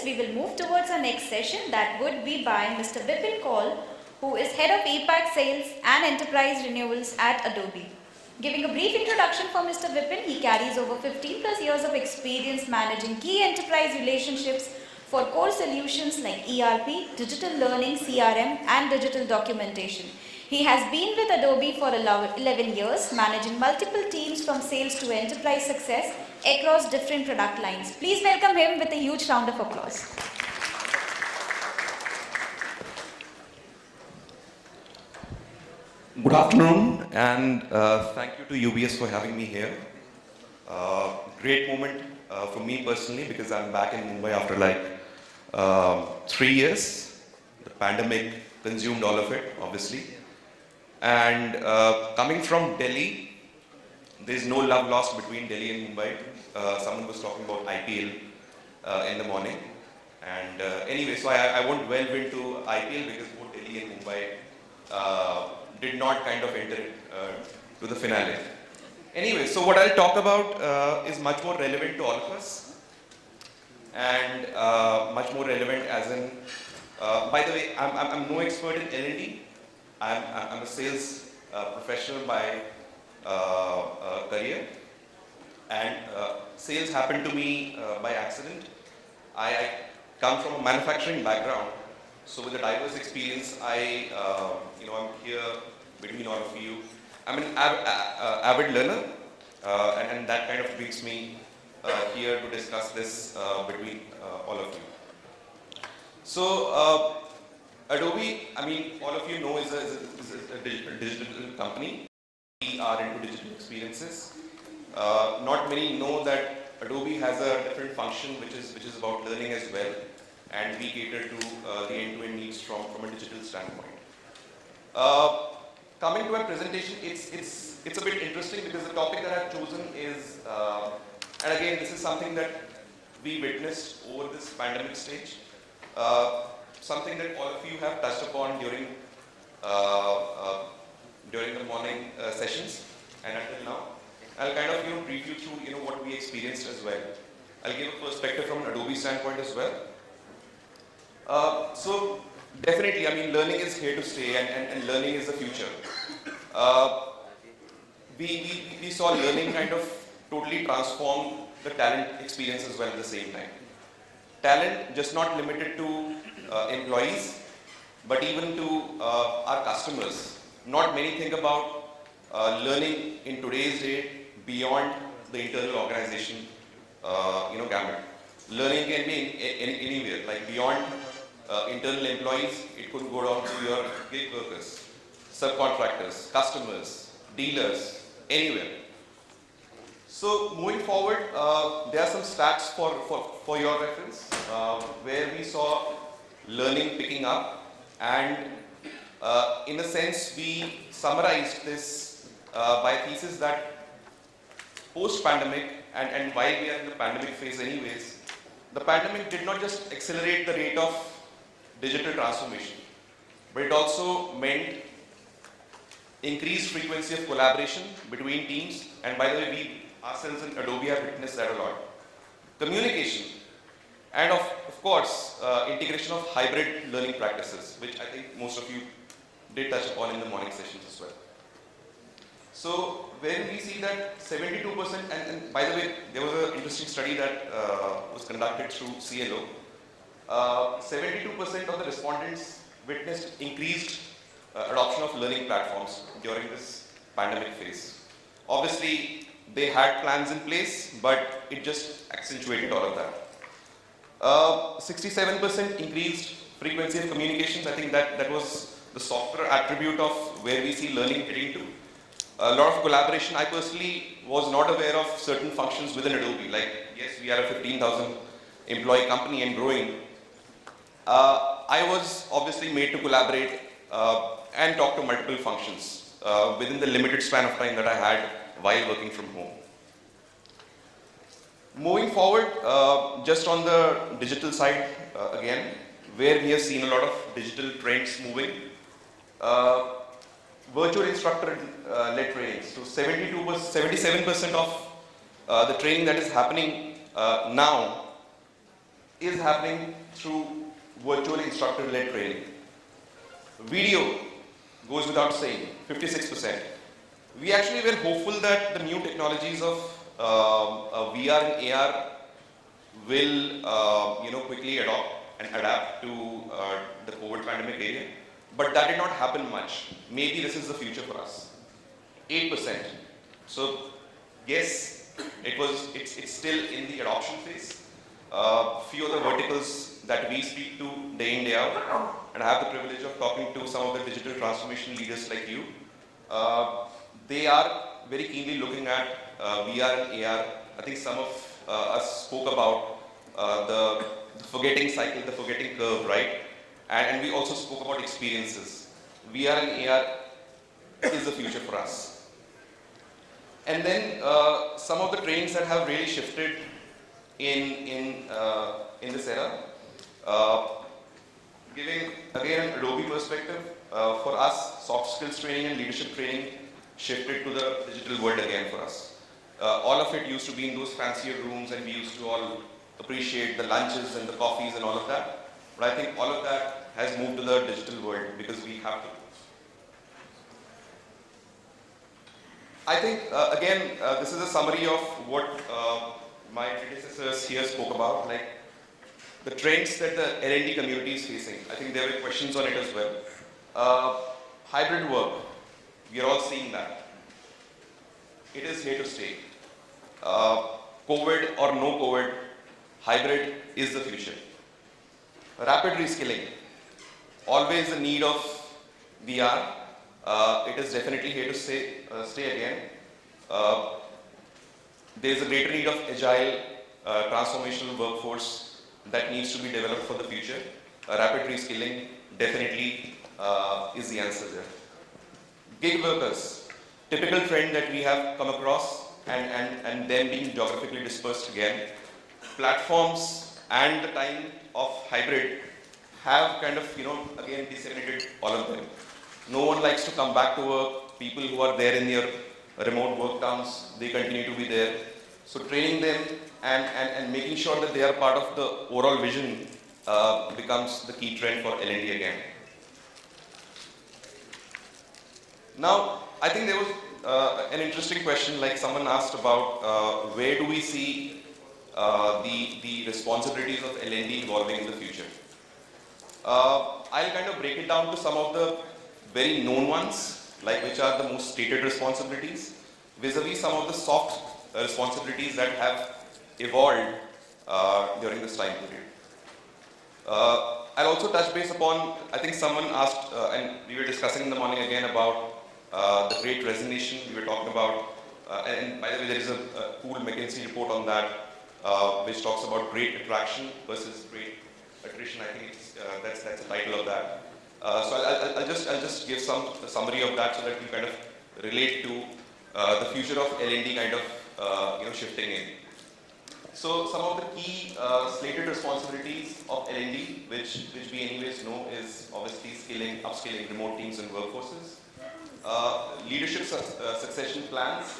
we will move towards our next session that would be by Mr. Vipin Kaul, who is Head of APAC Sales and Enterprise Renewals at Adobe. Giving a brief introduction for Mr. Vipin, he carries over 15 plus years of experience managing key enterprise relationships for core solutions like ERP, digital learning, CRM, and digital documentation. He has been with Adobe for 11 years, managing multiple teams from sales to enterprise success across different product lines. Please welcome him with a huge round of applause. Good afternoon, and thank you to UBS for having me here. Great moment for me personally because I'm back in Mumbai after like 3 years. The pandemic consumed all of it, obviously. And coming from Delhi, there's no love lost between Delhi and Mumbai. Someone was talking about IPL in the morning. And anyway, so I won't delve into IPL because both Delhi and Mumbai did not kind of enter to the finale. Anyway, so what I'll talk about is much more relevant to all of us. And much more relevant as in, by the way, I'm no expert in L&D. I'm a sales professional by career, and sales happened to me by accident. I come from a manufacturing background, so with a diverse experience, I'm here between all of you. I'm an avid learner, and that kind of brings me here to discuss this between all of you. So. Adobe, all of you know, is a digital company. We are into digital experiences. Not many know that Adobe has a different function which is about learning as well, and we cater to the end-to-end needs from a digital standpoint. Coming to my presentation, it's a bit interesting because the topic that I've chosen is, and again, this is something that we witnessed over this pandemic stage. Something that all of you have touched upon during the morning sessions and until now. I'll kind of brief you through what we experienced as well. I'll give a perspective from an Adobe standpoint as well. So definitely, learning is here to stay, and learning is the future. We saw learning kind of totally transform the talent experience as well at the same time. Talent just not limited to employees, but even to our customers. Not many think about learning in today's day beyond the internal organization, gamut. Learning can be anywhere, like beyond internal employees. It could go down to your gig workers, subcontractors, customers, dealers, anywhere. So moving forward, there are some stats for your reference, where we saw learning picking up, and in a sense we summarized this by a thesis that post-pandemic, and while we are in the pandemic phase anyways, the pandemic did not just accelerate the rate of digital transformation, but it also meant increased frequency of collaboration between teams, and by the way, we ourselves in Adobe have witnessed that a lot. Communication, and of course, integration of hybrid learning practices, which I think most of you did touch upon in the morning sessions as well. So when we see that 72%, and by the way, there was an interesting study that was conducted through CLO. 72% of the respondents witnessed increased adoption of learning platforms during this pandemic phase. Obviously, they had plans in place, but it just accentuated all of that. 67% increased frequency of communications. I think that was the softer attribute of where we see learning heading to. A lot of collaboration. I personally was not aware of certain functions within Adobe. Like, yes, we are a 15,000 employee company and growing. I was obviously made to collaborate and talk to multiple functions within the limited span of time that I had while working from home. Moving forward, just on the digital side, again, where we have seen a lot of digital trends moving, virtual instructor-led training. So 77% of the training that is happening now is happening through virtual instructor-led training. Video goes without saying, 56%. We actually were hopeful that the new technologies of VR and AR will quickly adopt and adapt to the COVID pandemic area, but that did not happen much. Maybe this is the future for us. 8%. So yes, it's still in the adoption phase. Few of the verticals that we speak to day in, day out, and I have the privilege of talking to some of the digital transformation leaders like you. They are very keenly looking at VR and AR. I think some of us spoke about the forgetting cycle, the forgetting curve, right? And we also spoke about experiences. VR and AR is the future for us. And then some of the trainings that have really shifted in this era, giving again an Adobe perspective, for us, soft skills training and leadership training shifted to the digital world again for us. All of it used to be in those fancier rooms, and we used to all appreciate the lunches and the coffees and all of that. But I think all of that has moved to the digital world because we have to. I think, again, this is a summary of what my predecessors here spoke about, like the trends that the L&D community is facing. I think there were questions on it as well. Hybrid work, we are all seeing that. It is here to stay. COVID or no COVID, hybrid is the future. Rapid reskilling, always the need of VR. It is definitely here to stay again. There is a greater need of agile, transformational workforce that needs to be developed for the future. Rapid reskilling definitely is the answer there. Gig workers, typical trend that we have come across, and them being geographically dispersed again. Platforms and the time of hybrid have kind of, again disseminated all of them. No one likes to come back to work. People who are there in their remote work towns, they continue to be there. So training them and making sure that they are part of the overall vision becomes the key trend for L&D again. Now, I think there was an interesting question, like someone asked about where do we see the responsibilities of L&D evolving in the future. I'll kind of break it down to some of the very known ones, like which are the most stated responsibilities, vis-a-vis some of the soft responsibilities that have evolved during this time period. I'll also touch base upon, I think someone asked, and we were discussing in the morning again about the Great Resignation. We were talking about, and by the way, there is a cool McKinsey report on that, which talks about great attraction versus great attrition. I think that's the title of that. So I'll just give some summary of that so that you kind of relate to the future of L&D kind of shifting in. So some of the key slated responsibilities of L&D, which we anyways know, is obviously skilling, upskilling remote teams and workforces. Leadership succession plans.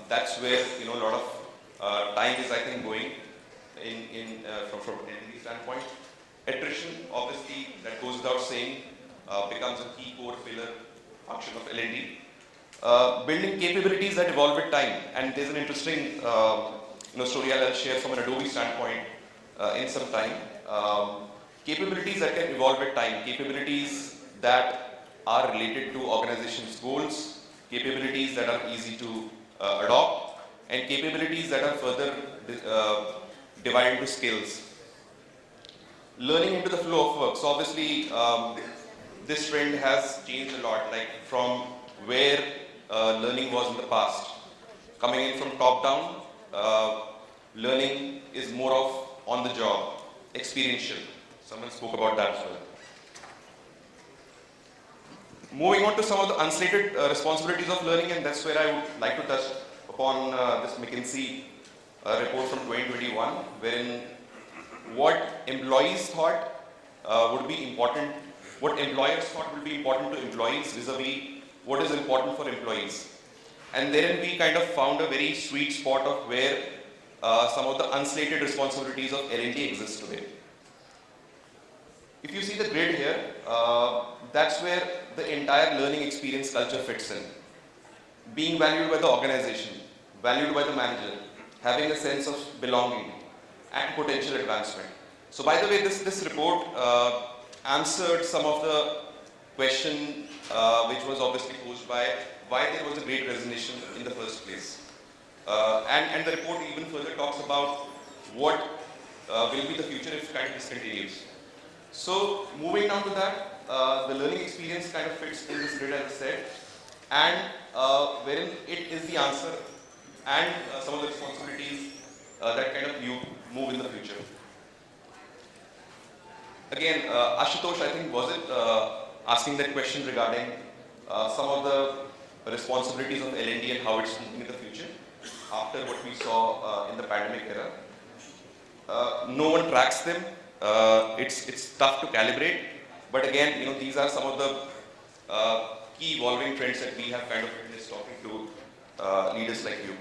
That's where a lot of time is, I think, going from an L&D standpoint. Attrition, obviously, that goes without saying, becomes a key core pillar function of L&D. Building capabilities that evolve with time, and there's an interesting story I'll share from an Adobe standpoint in some time. Capabilities that can evolve with time, capabilities that are related to organization's goals, capabilities that are easy to adopt, and capabilities that are further divided into skills. Learning into the flow of work. So obviously, this trend has changed a lot, like from where learning was in the past. Coming in from top down, learning is more of on the job, experiential. Someone spoke about that as well. Moving on to some of the unstated responsibilities of learning, and that's where I would like to touch upon this McKinsey report from 2021, wherein what employees thought would be important, what employers thought would be important to employees vis-a-vis what is important for employees. And therein we kind of found a very sweet spot of where some of the unstated responsibilities of L&D exist today. If you see the grid here, that's where the entire learning experience culture fits in. Being valued by the organization, valued by the manager, having a sense of belonging and potential advancement. So by the way, this report answered some of the question which was obviously posed by why there was a great resignation in the first place. And the report even further talks about what will be the future if kind of this continues. So moving down to that, the learning experience kind of fits in this grid, as I said, and wherein it is the answer and some of the responsibilities that kind of you move in the future. Again, Ashutosh, I think, was it asking that question regarding some of the responsibilities of L&D and how it's moving in the future after what we saw in the pandemic era. No one tracks them. It's tough to calibrate, but again, these are some of the key evolving trends that we have kind of witnessed talking to leaders like you.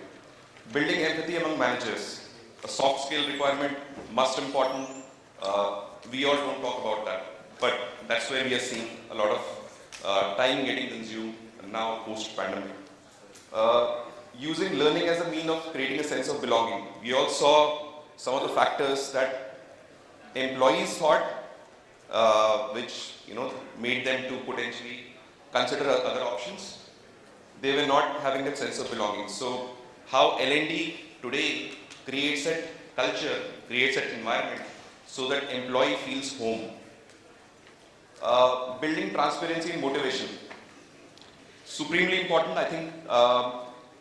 Building empathy among managers, a soft skill requirement, must important. We all don't talk about that, but that's where we are seeing a lot of time getting consumed now post-pandemic. Using learning as a mean of creating a sense of belonging. We all saw some of the factors that employees thought, which made them to potentially consider other options. They were not having that sense of belonging. So how L&D today creates that culture, creates that environment so that employee feels home. Building transparency and motivation. Supremely important. I think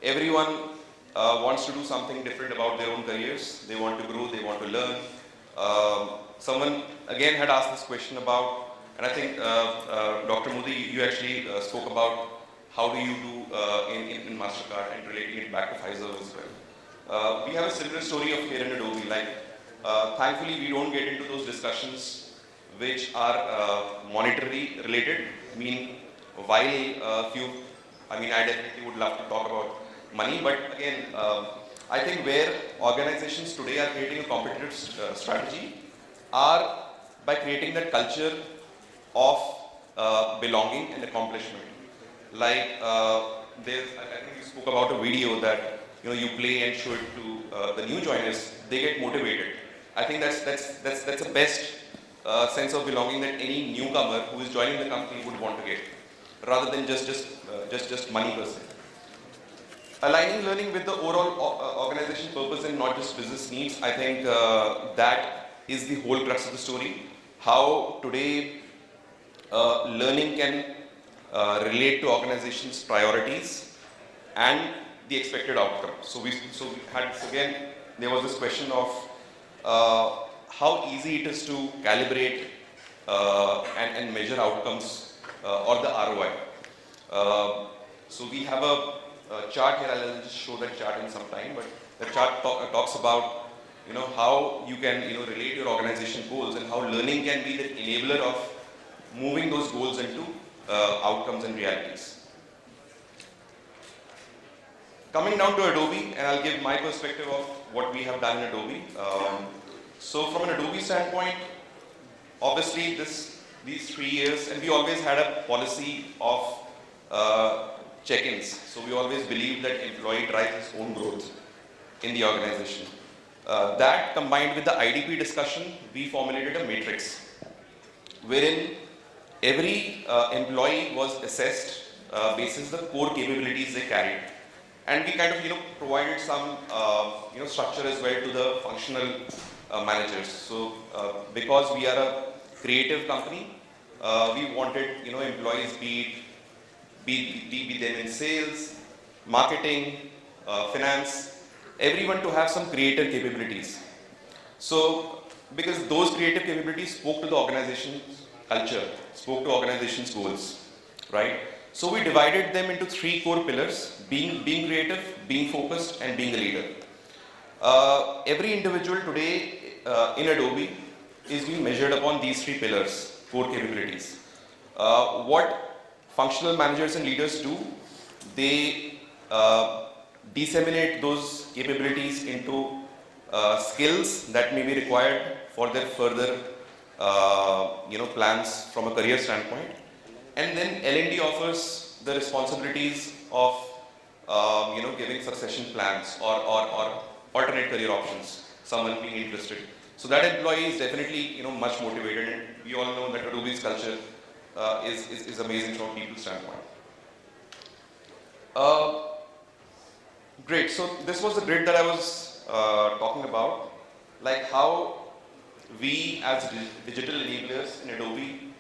everyone wants to do something different about their own careers. They want to grow, they want to learn. Someone again had asked this question about, and I think Dr. Modi, you actually spoke about how do you do in MasterCard and relating it back to Pfizer as well. We have a similar story of here in Adobe. Like, thankfully, we don't get into those discussions which are monetary related. I mean, while I definitely would love to talk about money, but again, I think where organizations today are creating a competitive strategy are by creating that culture of belonging and accomplishment. Like I think you spoke about a video that you play and show it to the new joiners. They get motivated. I think that's the best sense of belonging that any newcomer who is joining the company would want to get, rather than just money per se. Aligning learning with the overall organization purpose and not just business needs, I think that is the whole crux of the story. How today learning can relate to organizations' priorities and the expected outcome. So we had, again, there was this question of how easy it is to calibrate and measure outcomes or the ROI. So we have a chart here. I'll just show that chart in some time, but the chart talks about how you can relate your organization goals and how learning can be the enabler of moving those goals into outcomes and realities. Coming down to Adobe, and I'll give my perspective of what we have done in Adobe. So from an Adobe standpoint, obviously these 3 years, and we always had a policy of check-ins. So we always believed that employee drives his own growth in the organization. That combined with the IDP discussion, we formulated a matrix wherein every employee was assessed basis the core capabilities they carried. And we kind of provided some structure as well to the functional managers. So because we are a creative company, we wanted employees be them in sales, marketing, finance, everyone to have some creative capabilities. So because those creative capabilities spoke to the organization's culture, spoke to organization's goals, right? So we divided them into 3 core pillars: being creative, being focused, and being a leader. Every individual today in Adobe is being measured upon these 3 pillars, core capabilities. What functional managers and leaders do, they disseminate those capabilities into skills that may be required for their further plans from a career standpoint. And then L&D offers the responsibilities of giving succession plans or alternate career options, someone being interested. So that employee is definitely much motivated, and we all know that Adobe's culture is amazing from a people standpoint. Great, so this was the grid that I was talking about, like how we as digital enablers in Adobe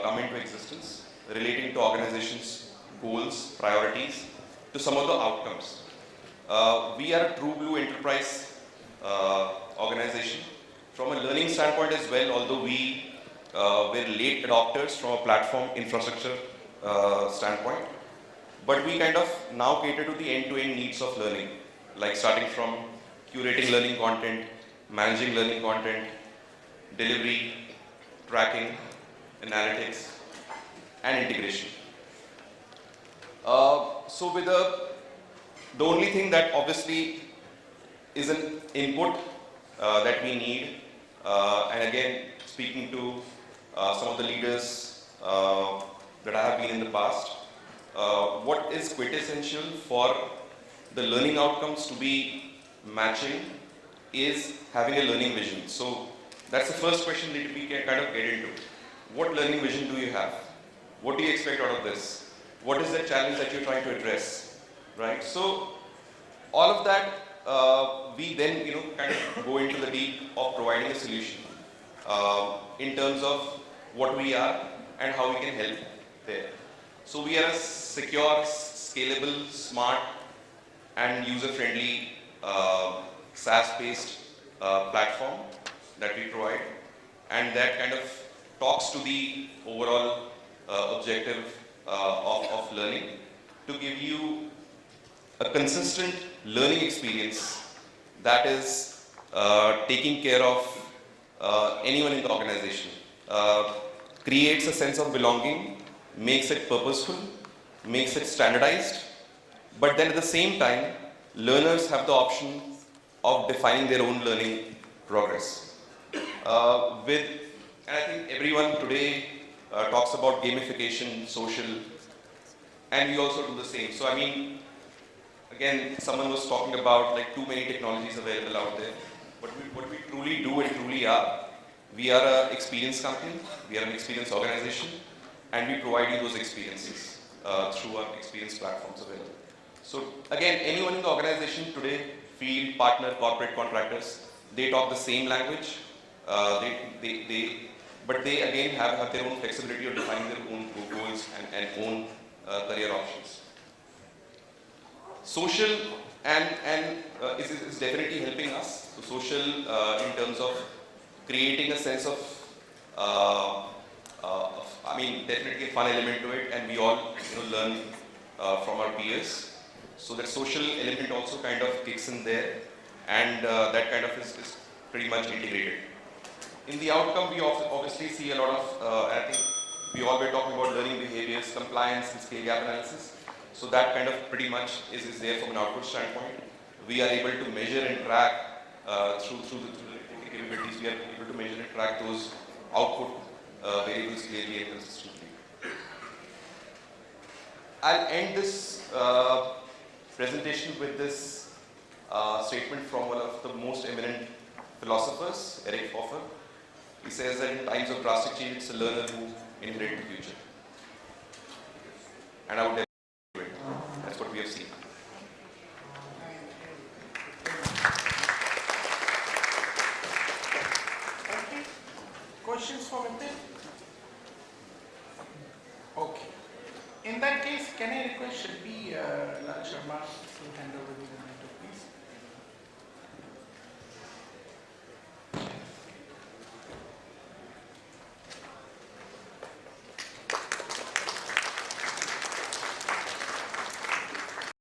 come into existence, relating to organizations' goals, priorities, to some of the outcomes. We are a true blue enterprise organization. From a learning standpoint as well, although we were late adopters from a platform infrastructure standpoint, but we kind of now cater to the end-to-end needs of learning, like starting from curating learning content, managing learning content, delivery, tracking, analytics, and integration. So with the only thing that obviously is an input that we need, and again, speaking to some of the leaders that I have been in the past, what is quintessential for the learning outcomes to be matching is having a learning vision. So that's the first question that we can kind of get into. What learning vision do you have? What do you expect out of this? What is the challenge that you're trying to address? Right? So all of that, we then kind of go into the deep of providing a solution in terms of what we are and how we can help there. So we are a secure, scalable, smart, and user-friendly SaaS-based platform that we provide, and that kind of talks to the overall objective of learning, to give you a consistent learning experience that is taking care of anyone in the organization, creates a sense of belonging, makes it purposeful, makes it standardized, but then at the same time, learners have the option of defining their own learning progress. And I think everyone today talks about gamification, social, and we also do the same. So I mean, again, someone was talking about like too many technologies available out there, but what we truly do and truly are, we are an experience company, we are an experience organization, and we provide you those experiences through our experience platforms available. So again, anyone in the organization today, field, partner, corporate contractors, they talk the same language, but they again have their own flexibility of defining their own goals and own career options. Social is definitely helping us. So social in terms of creating a sense of definitely a fun element to it, and we all learn from our peers. So that social element also kind of kicks in there, and that kind of is pretty much integrated. In the outcome, we obviously see a lot of, I think we all were talking about learning behaviors, compliance, and scale gap analysis. So that kind of pretty much is there from an output standpoint. We are able to measure and track through the capabilities. We are able to measure and track those output variables clearly and consistently. I'll end this presentation with this statement from one of the most eminent philosophers, Eric Hoffer. He says that in times of drastic change, it's the learner who inherits the future. And I would definitely do it. That's what we have seen. Okay. Questions for Vipin? Okay. In that case, can I request Shilpi Lal Sharma to hand over